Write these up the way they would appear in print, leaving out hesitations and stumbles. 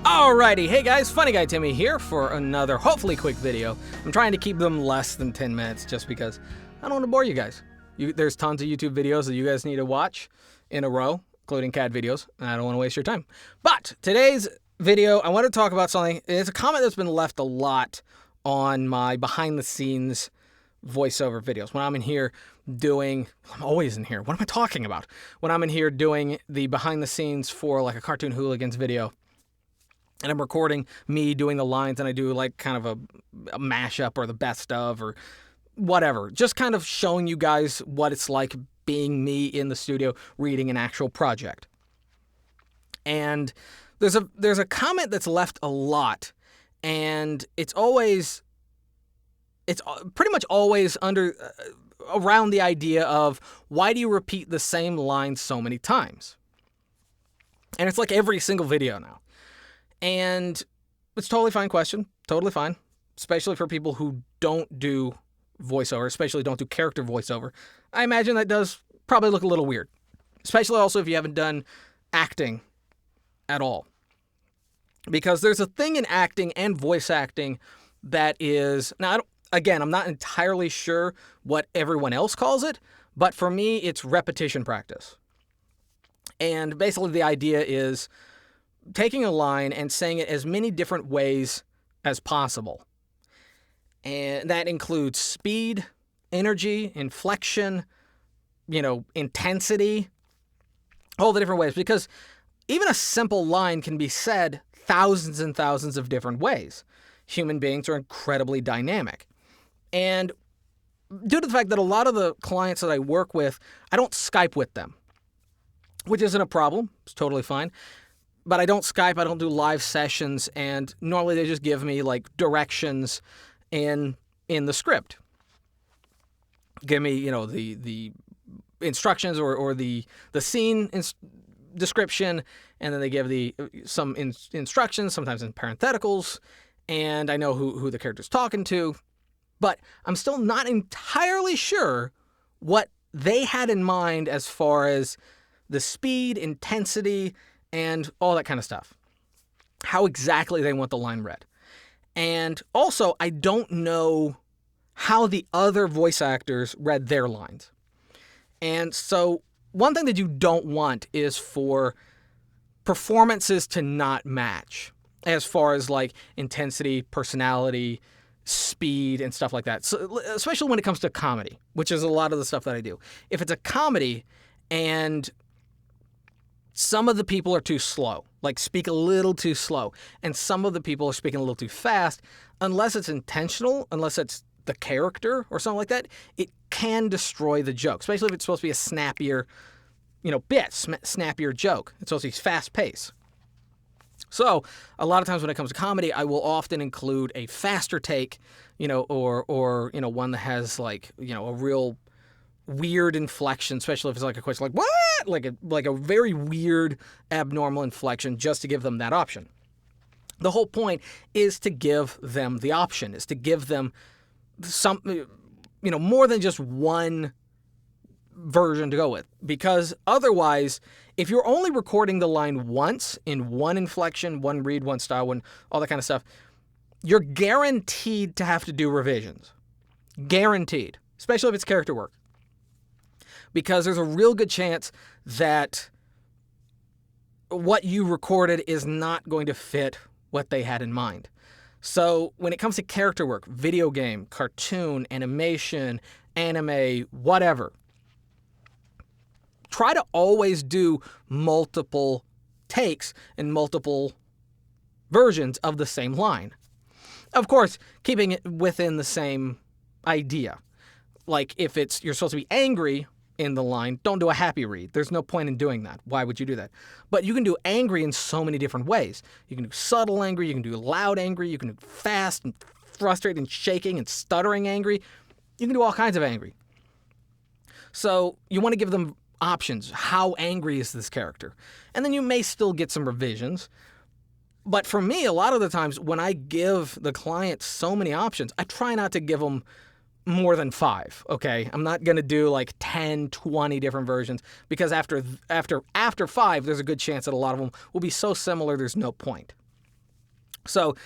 Alrighty, hey guys, FunnyGuyTimmy here for another, hopefully quick video. I'm trying to keep them less than 10 minutes just because I don't want to bore you guys. There's tons of YouTube videos that you guys need to watch in a row, including cat videos, and I don't want to waste your time. But today's video, I want to talk about something. It's a comment that's been left a lot on my behind-the-scenes voiceover videos. When I'm in here doing, I'm always in here. What am I talking about? When I'm in here doing the behind-the-scenes for like a Cartoon Hooligans video, and I'm recording me doing the lines, and I do like kind of a mashup or the best of or whatever. Just kind of showing you guys what it's like being me in the studio reading an actual project. And there's a comment that's left a lot, and it's pretty much always around the idea of, why do you repeat the same line so many times? And it's like every single video now. And it's a totally fine question, totally fine, especially for people who don't do voiceover, especially don't do character voiceover. I imagine that does probably look a little weird, especially also if you haven't done acting at all. Because there's a thing in acting and voice acting that is, now I'm not entirely sure what everyone else calls it, but for me, it's repetition practice. And basically the idea is taking a line and saying it as many different ways as possible. And that includes speed, energy, inflection, intensity, all the different ways. Because even a simple line can be said thousands and thousands of different ways. Human beings are incredibly dynamic. And due to the fact that a lot of the clients that I work with, I don't Skype with them, which isn't a problem. It's totally fine. But I don't Skype, I don't do live sessions, and normally they just give me like directions in the script. Give me, the instructions or the scene description, and then they give some instructions, sometimes in parentheticals, and I know who the character's talking to. But I'm still not entirely sure what they had in mind as far as the speed, intensity, and all that kind of stuff. How exactly they want the line read. And also, I don't know how the other voice actors read their lines. And so one thing that you don't want is for performances to not match as far as like intensity, personality, speed, and stuff like that. So, especially when it comes to comedy, which is a lot of the stuff that I do. If it's a comedy and some of the people are too slow, like speak a little too slow, and some of the people are speaking a little too fast, unless it's intentional, unless it's the character or something like that, it can destroy the joke, especially if it's supposed to be a snappier, snappier joke. It's supposed to be fast pace. So a lot of times when it comes to comedy, I will often include a faster take, or one that has like, a real weird inflection, especially if it's like a question like, what? Like a very weird, abnormal inflection, just to give them that option. The whole point is to give them the option, is to give them some, more than just one version to go with. Because otherwise, if you're only recording the line once in one inflection, one read, one style, all that kind of stuff, you're guaranteed to have to do revisions. Guaranteed. Especially if it's character work. Because there's a real good chance that what you recorded is not going to fit what they had in mind. So when it comes to character work, video game, cartoon, animation, anime, whatever, try to always do multiple takes and multiple versions of the same line. Of course, keeping it within the same idea. Like if you're supposed to be angry in the line, don't do a happy read. There's no point in doing that. Why would you do that? But you can do angry in so many different ways. You can do subtle angry, you can do loud angry, you can do fast and frustrated and shaking and stuttering angry. You can do all kinds of angry. So you want to give them options. How angry is this character? And then you may still get some revisions. But for me, a lot of the times when I give the client so many options, I try not to give them more than 5, okay? I'm not going to do like 10, 20 different versions, because after 5, there's a good chance that a lot of them will be so similar there's no point. So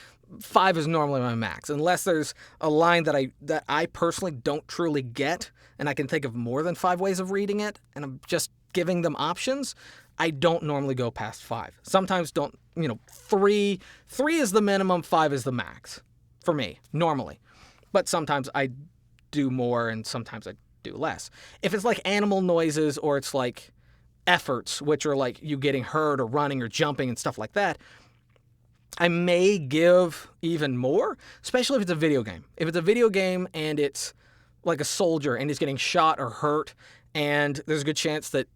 5 is normally my max, unless there's a line that I personally don't truly get, and I can think of more than 5 ways of reading it, and I'm just giving them options. I don't normally go past 5. Sometimes 3 is the minimum, 5 is the max for me normally. But sometimes I do more and sometimes I do less. If it's like animal noises or it's like efforts, which are like you getting hurt or running or jumping and stuff like that, I may give even more, especially if it's a video game. If it's a video game and it's like a soldier and he's getting shot or hurt, and there's a good chance that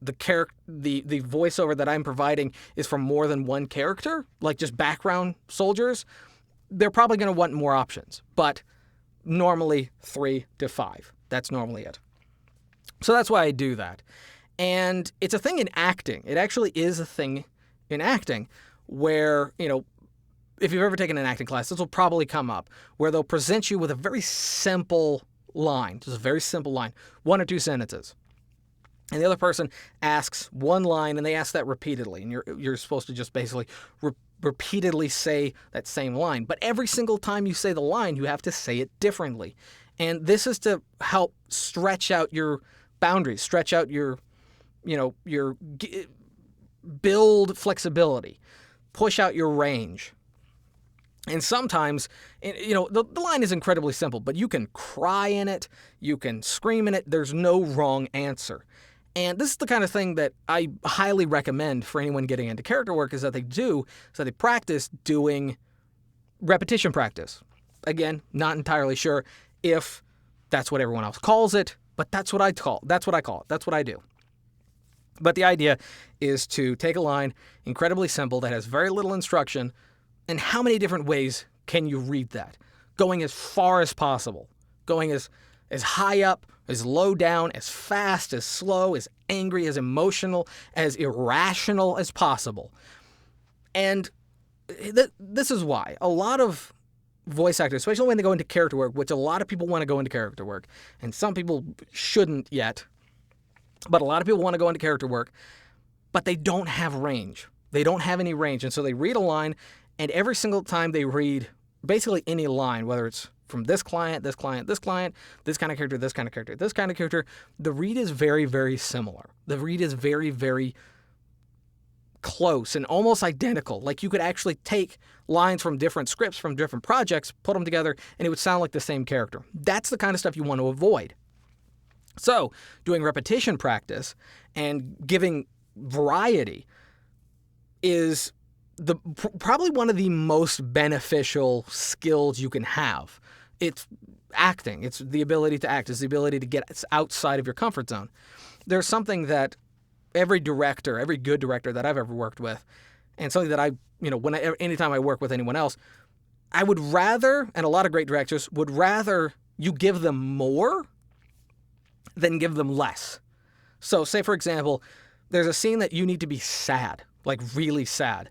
the voiceover that I'm providing is from more than one character, like just background soldiers, they're probably going to want more options. But normally 3 to 5. That's normally it. So that's why I do that. And it's a thing in acting. It actually is a thing in acting where, if you've ever taken an acting class, this will probably come up, where they'll present you with a very simple line, just a very simple line, 1 or 2 sentences. And the other person asks one line, and they ask that repeatedly, and you're supposed to just basically repeatedly say that same line. But every single time you say the line, you have to say it differently. And this is to help stretch out your boundaries, stretch out your build flexibility, push out your range. And sometimes, the line is incredibly simple, but you can cry in it, you can scream in it, there's no wrong answer. And this is the kind of thing that I highly recommend for anyone getting into character work, is that they practice doing repetition practice. Again, not entirely sure if that's what everyone else calls it, but that's what I call it. That's what I do. But the idea is to take a line, incredibly simple, that has very little instruction, and how many different ways can you read that? Going as far as possible. Going as high up, as low down, as fast, as slow, as angry, as emotional, as irrational as possible. And this is why a lot of voice actors, especially when they go into character work, which a lot of people want to go into character work, and some people shouldn't yet, but a lot of people want to go into character work, but they don't have range. They don't have any range. And so they read a line, and every single time they read basically any line, whether it's from this client, this client, this client, this kind of character, this kind of character, this kind of character, the read is very, very similar. The read is very, very close and almost identical. Like you could actually take lines from different scripts, from different projects, put them together, and it would sound like the same character. That's the kind of stuff you want to avoid. So doing repetition practice and giving variety is probably one of the most beneficial skills you can have. It's acting. It's the ability to act. It's the ability to get outside of your comfort zone. There's something that every good director that I've ever worked with, and something that anytime I work with anyone else, I would rather, and a lot of great directors would rather you give them more than give them less. So say, for example, there's a scene that you need to be sad, like really sad.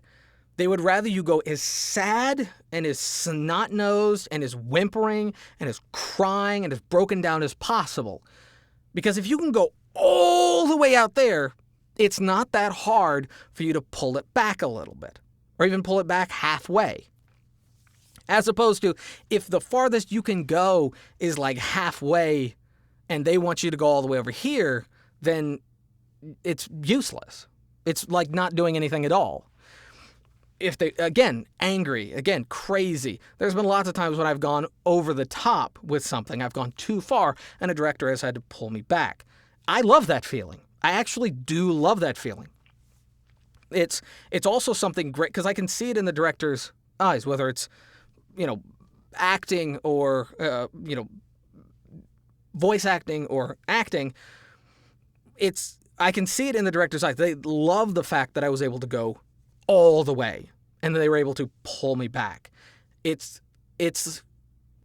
They would rather you go as sad and as snot-nosed and as whimpering and as crying and as broken down as possible. Because if you can go all the way out there, it's not that hard for you to pull it back a little bit, or even pull it back halfway. As opposed to if the farthest you can go is like halfway and they want you to go all the way over here, then it's useless. It's like not doing anything at all. If they, again, angry, again, crazy. There's been lots of times when I've gone over the top with something. I've gone too far, and a director has had to pull me back. I love that feeling. I actually do love that feeling. It's also something great, because I can see it in the director's eyes, whether it's, acting or, voice acting or acting. I can see it in the director's eyes. They love the fact that I was able to go all the way, and they were able to pull me back. It's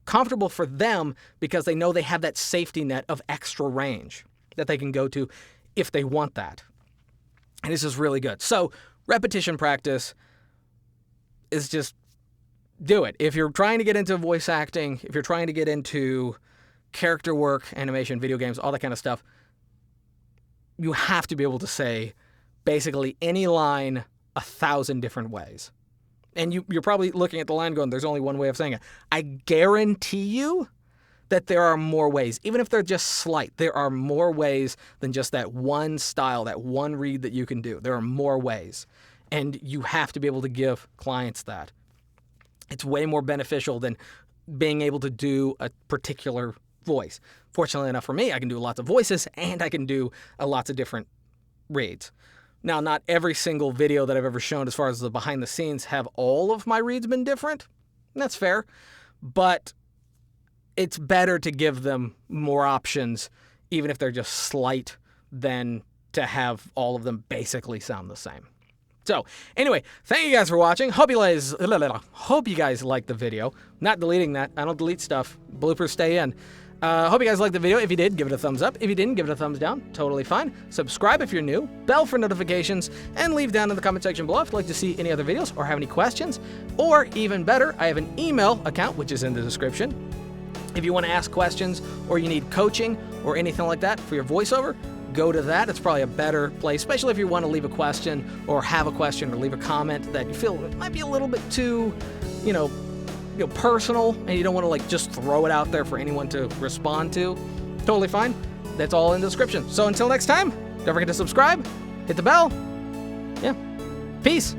comfortable for them because they know they have that safety net of extra range that they can go to if they want that. And this is really good. So repetition practice is just do it. If you're trying to get into voice acting, if you're trying to get into character work, animation, video games, all that kind of stuff, you have to be able to say basically any line 1,000 different ways. and you're probably looking at the line going, there's only one way of saying it. I guarantee you that there are more ways. Even if they're just slight, there are more ways than just that one style, that one read that you can do. There are more ways. And you have to be able to give clients that. It's way more beneficial than being able to do a particular voice. Fortunately enough for me, I can do lots of voices and I can do lots of different reads. Now, not every single video that I've ever shown as far as the behind the scenes have all of my reads been different. That's fair. But it's better to give them more options, even if they're just slight, than to have all of them basically sound the same. So anyway, thank you guys for watching. Hope you guys liked the video. Not deleting that. I don't delete stuff. Bloopers stay in. Hope you guys liked the video. If you did, give it a thumbs up. If you didn't, give it a thumbs down. Totally fine. Subscribe if you're new. Bell for notifications. And leave down in the comment section below if you'd like to see any other videos or have any questions. Or even better, I have an email account, which is in the description. If you want to ask questions or you need coaching or anything like that for your voiceover, go to that. It's probably a better place, especially if you want to leave a question or have a question or leave a comment that you feel might be a little bit too, personal, and you don't want to like just throw it out there for anyone to respond to. Totally fine. That's all in the description. So until next time, don't forget to subscribe, hit the bell. Yeah. Peace.